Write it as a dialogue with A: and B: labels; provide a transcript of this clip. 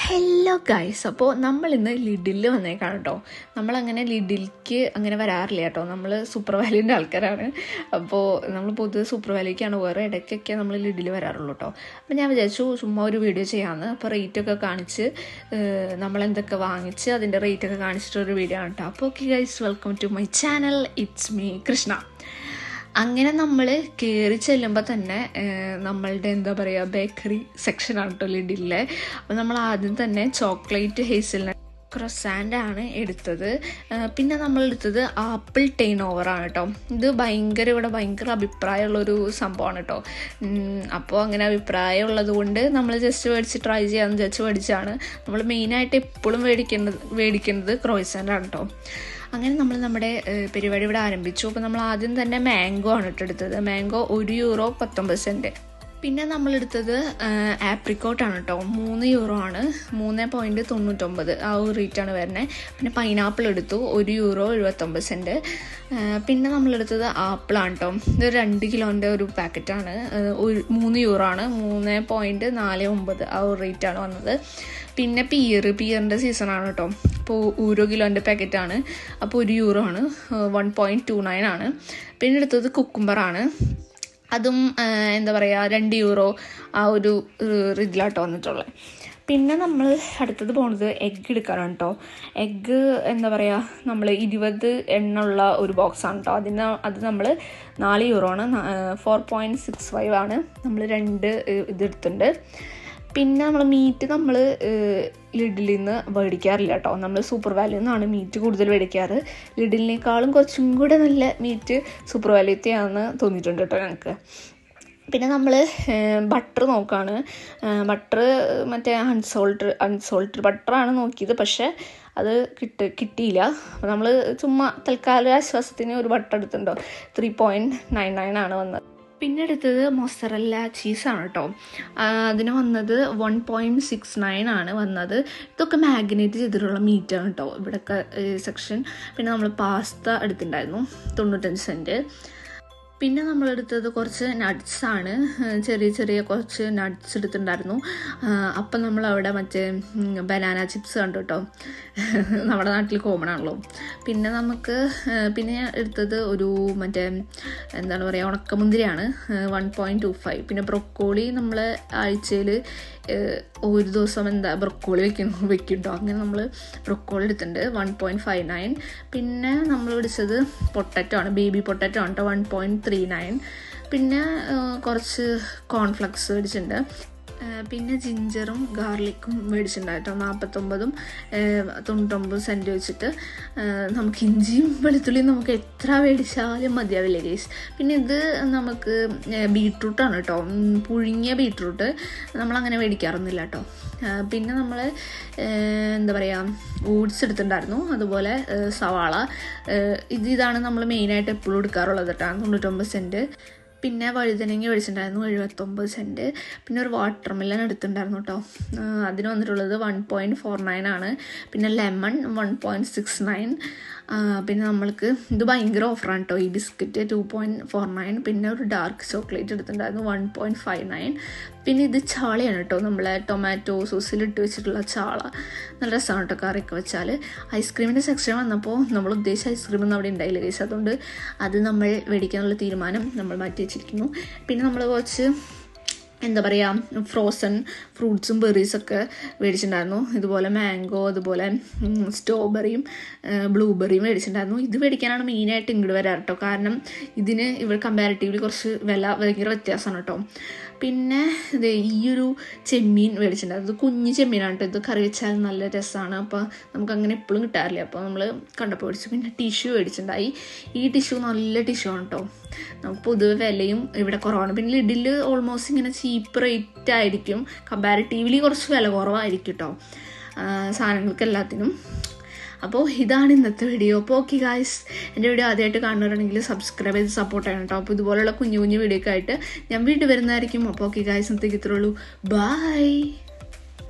A: Hello guys, അപ്പോൾ നമ്മളിന്ന് ലിഡിൽ വന്നേക്കാണ് കേട്ടോ. നമ്മളങ്ങനെ ലിഡിലേക്ക് അങ്ങനെ വരാറില്ല കേട്ടോ. നമ്മൾ സൂപ്പർ വാല്യൂൻ്റെ ആൾക്കാരാണ്. അപ്പോൾ നമ്മൾ പൊതുവെ സൂപ്പർ വാല്യൂക്കാണ് വേറെ ഇടയ്ക്കൊക്കെ നമ്മൾ ലിഡിൽ വരാറുള്ളൂ കേട്ടോ. അപ്പോൾ ഞാൻ വിചാരിച്ചു ചുമ്മാ ഒരു വീഡിയോ ചെയ്യാമെന്ന്. അപ്പോൾ റേറ്റൊക്കെ കാണിച്ച് നമ്മളെന്തൊക്കെ വാങ്ങിച്ച് അതിൻ്റെ റേറ്റൊക്കെ കാണിച്ചിട്ടൊരു വീഡിയോ ആണ് കേട്ടോ. അപ്പോൾ okay guys, welcome to my channel. It's me Krishna. അങ്ങനെ നമ്മൾ കയറി ചെല്ലുമ്പോൾ തന്നെ നമ്മളുടെ എന്താ പറയുക ബേക്കറി സെക്ഷനാണ് കേട്ടോ ലിഡിലെ. അപ്പോൾ നമ്മൾ ആദ്യം തന്നെ ചോക്ലേറ്റ് ഹേസൽനട്ട് ക്രൊസാൻ്റ് ആണ് എടുത്തത്. പിന്നെ നമ്മളെടുത്തത് ആപ്പിൾ ടേൺ ഓവറാണ് കേട്ടോ. ഇത് ഇവിടെ ഭയങ്കര അഭിപ്രായമുള്ളൊരു സംഭവമാണ് കേട്ടോ. അപ്പോൾ അങ്ങനെ അഭിപ്രായം ഉള്ളത് കൊണ്ട് നമ്മൾ ജസ്റ്റ് മേടിച്ച് ട്രൈ ചെയ്യാമെന്ന് വിചാരിച്ച് മേടിച്ചാണ്. നമ്മൾ മെയിനായിട്ട് എപ്പോഴും മേടിക്കുന്നത് ക്രോയിസൻ്റാണ് കേട്ടോ. അങ്ങനെ നമ്മൾ നമ്മുടെ പരിപാടി ഇവിടെ ആരംഭിച്ചു. അപ്പോൾ നമ്മൾ ആദ്യം തന്നെ മാംഗോ ആണ് എടുത്തത്. മാംഗോ €1.19. പിന്നെ നമ്മളെടുത്തത് ആപ്രിക്കോട്ടാണ് കേട്ടോ. €3 ആണ്, 3.99 ആ ഒരു റേറ്റാണ് വരുന്നത്. പിന്നെ പൈനാപ്പിൾ എടുത്തു, €1.79. പിന്നെ നമ്മളെടുത്തത് ആപ്പിളാണ് കേട്ടോ. ഇത് 2 കിലോൻ്റെ ഒരു പാക്കറ്റാണ്, €3 ആണ്, 3.49 ആ ഒരു റേറ്റാണ് വന്നത്. പിന്നെ പിയറിൻ്റെ സീസണാണ് കേട്ടോ. അപ്പോൾ €1 പാക്കറ്റാണ്, അപ്പോൾ €1 ആണ്, 1.29 ആണ്. പിന്നെ എടുത്തത് കുക്കുംബറാണ്. അതും എന്താ പറയുക €2 ആ ഒരു ഇതിലാട്ടോ വന്നിട്ടുള്ളത്. പിന്നെ നമ്മൾ അടുത്തത് പോകുന്നത് എഗ്ഗ് എടുക്കാനാണ് കേട്ടോ. എഗ്ഗ് എന്താ പറയുക നമ്മൾ 20 എണ്ണമുള്ള ഒരു ബോക്സാണ് കേട്ടോ. അത് നമ്മൾ €4 ആണ്, 4.65 ആണ്. നമ്മൾ 2 ഇതെടുത്തിട്ടുണ്ട്. പിന്നെ നമ്മൾ മീറ്റ് നമ്മൾ ലിഡിൽ നിന്ന് മേടിക്കാറില്ല കേട്ടോ. നമ്മൾ സൂപ്പർ വാല്യൂ നിന്നാണ് മീറ്റ് കൂടുതൽ മേടിക്കാറ്. ലിഡിലിനേക്കാളും കുറച്ചും കൂടെ നല്ല മീറ്റ് സൂപ്പർ വാല്യൂത്തെയാണെന്ന് തോന്നിയിട്ടുണ്ട് കേട്ടോ ഞങ്ങൾക്ക്. പിന്നെ നമ്മൾ ബട്ടർ നോക്കുകയാണ്. ബട്ടർ മറ്റേ അൺസോൾട്ടഡ് ബട്ടറാണ് നോക്കിയത്, പക്ഷേ അത് കിട്ടിയില്ല. അപ്പോൾ നമ്മൾ ചുമ്മാ തൽക്കാല ആശ്വാസത്തിന് ഒരു ബട്ടർ എടുത്തിട്ടുണ്ടോ, 3.99 ആണ് വന്നത്. പിന്നെ എടുത്തത് മൊസറല്ല ചീസാണ് കേട്ടോ. അതിന് വന്നത് 1.69 ആണ് വന്നത്. ഇതൊക്കെ മാഗ്നേറ്റ് ചെയ്തിട്ടുള്ള മീറ്റാണ് കേട്ടോ ഇവിടെയൊക്കെ സെക്ഷൻ. പിന്നെ നമ്മൾ പാസ്ത എടുത്തിട്ടുണ്ടായിരുന്നു, 95 സെൻറ്റ്. പിന്നെ നമ്മളെടുത്തത് കുറച്ച് നട്ട്സാണ്, ചെറിയ കുറച്ച് നട്ട്സ് എടുത്തിട്ടുണ്ടായിരുന്നു. അപ്പം നമ്മളവിടെ മറ്റേ ബനാന ചിപ്സ് കണ്ടു കേട്ടോ, നമ്മുടെ നാട്ടിൽ കോമൺ ആണല്ലോ. പിന്നെ പിന്നെ എടുത്തത് ഒരു മറ്റേ എന്താണ് പറയുക ഉണക്കമുന്തിരിയാണ്, 1.25. പിന്നെ ബ്രൊക്കോളി നമ്മൾ ആഴ്ചയിൽ ഒരു ദിവസം ബ്രൊക്കോളി വെക്കും കേട്ടോ. അങ്ങനെ നമ്മൾ ബ്രൊക്കോളി എടുത്തിട്ടുണ്ട്, 1.59. പിന്നെ നമ്മൾ പിടിച്ചത് പൊട്ടറ്റോ ആണ്, ബേബി പൊട്ടറ്റോ ആണ് കേട്ടോ, 1.39. പിന്നെ കുറച്ച് കോൺഫ്ലക്സ് മേടിച്ചിട്ടുണ്ട്. പിന്നെ ജിഞ്ചറും ഗാർലിക്കും മേടിച്ചിട്ടുണ്ടായിട്ടോ, 49 99 സെൻറ്റ് വെച്ചിട്ട്. നമുക്ക് ഇഞ്ചിയും വെളുത്തുള്ളിയും നമുക്ക് എത്ര മേടിച്ചാലും മതിയാവില്ല ഗൈസ്. പിന്നെ ഇത് നമുക്ക് ബീട്രൂട്ടാണ് കേട്ടോ, പുഴുങ്ങിയ ബീട്രൂട്ട്. നമ്മളങ്ങനെ മേടിക്കാറൊന്നുമില്ല കേട്ടോ. പിന്നെ നമ്മൾ എന്താ പറയുക ഓട്സ് എടുത്തിട്ടുണ്ടായിരുന്നു, അതുപോലെ സവാള. ഇതാണ് നമ്മൾ മെയിനായിട്ട് എപ്പോഴും എടുക്കാറുള്ളത് കേട്ടോ, 99 സെൻറ്റ്. പിന്നെ വഴുതനങ്ങ മേടിച്ചിട്ടുണ്ടായിരുന്നു, 79 സെൻറ്റ്. പിന്നെ ഒരു വാട്ടർ മെലൺ എടുത്തിട്ടുണ്ടായിരുന്നു കേട്ടോ. അതിന് വന്നിട്ടുള്ളത് 1.49 ആണ്. പിന്നെ ലെമൺ 1.69. പിന്നെ നമ്മൾക്ക് ഇത് ഭയങ്കര ഓഫറാണ് കേട്ടോ ഈ ബിസ്ക്കറ്റ്, 2.49. പിന്നെ ഒരു ഡാർക്ക് ചോക്ലേറ്റ് എടുത്തിട്ടുണ്ടായിരുന്നു, 1.59. പിന്നെ ഇത് ചാളയാണ് കേട്ടോ, നമ്മളെ ടൊമാറ്റോ സോസിലിട്ട് വെച്ചിട്ടുള്ള ചാള. നല്ല രസമാണ് കേട്ടോ കറിയൊക്കെ വെച്ചാൽ. ഐസ്ക്രീമിൻ്റെ സെക്ഷൻ വന്നപ്പോൾ നമ്മൾ ഉദ്ദേശിച്ച ഐസ്ക്രീമൊന്നും അവിടെ ഉണ്ടായില്ല കേസ്. അതുകൊണ്ട് അത് നമ്മൾ മേടിക്കാനുള്ള തീരുമാനം നമ്മൾ മാറ്റി വെച്ചിരിക്കുന്നു. പിന്നെ നമ്മൾ കുറച്ച് എന്താ പറയുക ഫ്രോസൺ ഫ്രൂട്ട്സും ബെറീസൊക്കെ മേടിച്ചിട്ടുണ്ടായിരുന്നു. ഇതുപോലെ മാംഗോ, അതുപോലെ സ്ട്രോബെറിയും ബ്ലൂബെറിയും മേടിച്ചിട്ടുണ്ടായിരുന്നു. ഇത് മേടിക്കാനാണ് മെയിനായിട്ട് ഇങ്ങോട്ട് വരാറ് കേട്ടോ. കാരണം ഇതിന് ഇവിടെ കമ്പാരിറ്റീവ്ലി കുറച്ച് വില ഭയങ്കര വ്യത്യാസമാണ് കേട്ടോ. പിന്നെ ഈ ഒരു ചെമ്മീൻ മേടിച്ചിട്ടുണ്ടായിരുന്നു. ഇത് കുഞ്ഞ് ചെമ്മീനാണ് കേട്ടോ. ഇത് കറി വെച്ചാൽ നല്ല രസമാണ്. അപ്പോൾ നമുക്കങ്ങനെ എപ്പോഴും കിട്ടാറില്ല, അപ്പോൾ നമ്മൾ കണ്ടപ്പോൾ മേടിച്ചു. പിന്നെ ടിഷ്യൂ മേടിച്ചിട്ടുണ്ടായി. ഈ ടിഷ്യൂ നല്ല ടിഷ്യൂ ആണ് കേട്ടോ. നമുക്ക് പൊതുവെ വിലയും ഇവിടെ കുറവാണ്. പിന്നെ ലിഡിൽ ഓൾമോസ്റ്റ് ഇങ്ങനെ ചീപ്പ് റേറ്റ് ആയിരിക്കും, കമ്പാരിറ്റീവ്ലി കുറച്ച് വില കുറവായിരിക്കും കേട്ടോ സാധനങ്ങൾക്ക് എല്ലാത്തിനും. അപ്പോൾ ഇതാണ് ഇന്നത്തെ വീഡിയോ. അപ്പോൾ ഓക്കെ ഗായ്സ്, എൻ്റെ വീഡിയോ ആദ്യമായിട്ട് കാണുന്നവരാണെങ്കിൽ സബ്സ്ക്രൈബ് ചെയ്ത് സപ്പോർട്ട് ചെയ്യണം കേട്ടോ. അപ്പോൾ ഇതുപോലുള്ള കുഞ്ഞു വീഡിയോ ഒക്കെ ആയിട്ട് ഞാൻ വീണ്ടും വരുന്നതായിരിക്കും. അപ്പോൾ ഓക്കെ ഗായ്സ്, ഇന്നത്തേക്ക് ഇത്രയുള്ളൂ. ബൈ.